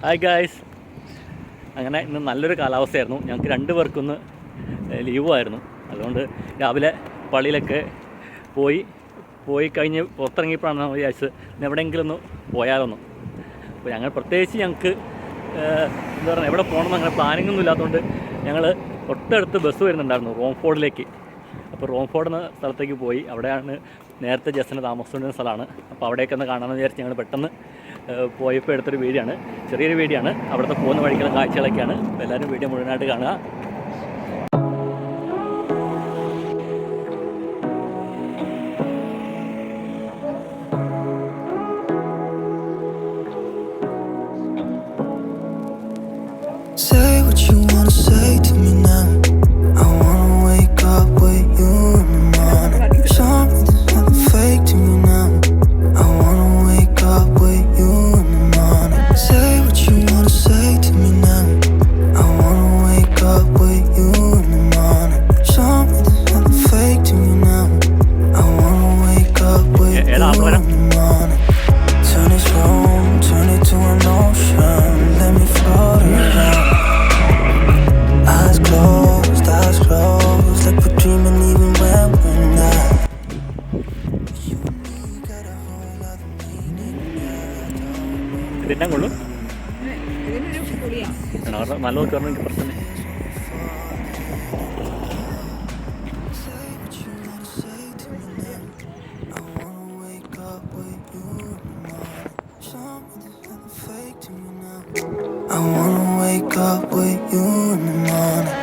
Hi guys. അങ്ങനെ ഇന്ന് നല്ലൊരു കാലാവസ്ഥയായിരുന്നു. ഞങ്ങൾക്ക് 2 പേർക്കൊന്ന് ലീവുമായിരുന്നു. അതുകൊണ്ട് രാവിലെ പള്ളിയിലൊക്കെ പോയി കഴിഞ്ഞ് പുറത്തിറങ്ങിയപ്പോഴാണ് നമ്മൾ വിചാരിച്ചത് എവിടെയെങ്കിലും ഒന്ന് പോയാലൊന്നും. അപ്പോൾ ഞങ്ങൾക്ക് എന്താ പറയുക, എവിടെ പോകണമെന്ന് അങ്ങനെ പ്ലാനിംഗ് ഒന്നും ഇല്ലാത്തതുകൊണ്ട് ഞങ്ങൾ തൊട്ടടുത്ത് ബസ് വരുന്നുണ്ടായിരുന്നു റോംഫോർഡിലേക്ക്. അപ്പോൾ റോംഫോർഡ് എന്ന സ്ഥലത്തേക്ക് പോയി. അവിടെയാണ് നേരത്തെ ജസ്റ്റിന് താമസിച്ചിരുന്ന സ്ഥലമാണ്. അപ്പോൾ അവിടേക്ക് ഒന്ന് കാണാമെന്ന് വിചാരിച്ച് ഞങ്ങൾ പെട്ടെന്ന് പോയപ്പോൾ എടുത്തൊരു വീഡിയോ ആണ്. ചെറിയൊരു വീഡിയോ ആണ്. അവിടുത്തെ പോകുന്ന വഴിക്കുള്ള കാഴ്ചകളൊക്കെയാണ്. അപ്പോൾ എല്ലാവരും വീഡിയോ മുഴുവനായിട്ട് കാണുക. Say what you wanna say to me now. I wanna wake up with you in the morning. Show me there's nothing fake to me now. I wanna wake up with you in the morning. Say what you wanna say to me now. I wanna wake up with you in the morning. Show me there's nothing fake to me now. I wanna wake up with you in the morning. Turn this room, turn it to an ocean. Let me float around. Eyes closed, like we're dreaming even when we're not. ഇതെന്നാ കൊള്ളു നല്ലത് കയറണം. എനിക്ക് പ്രശ്നം I wanna wake up with you in the morning.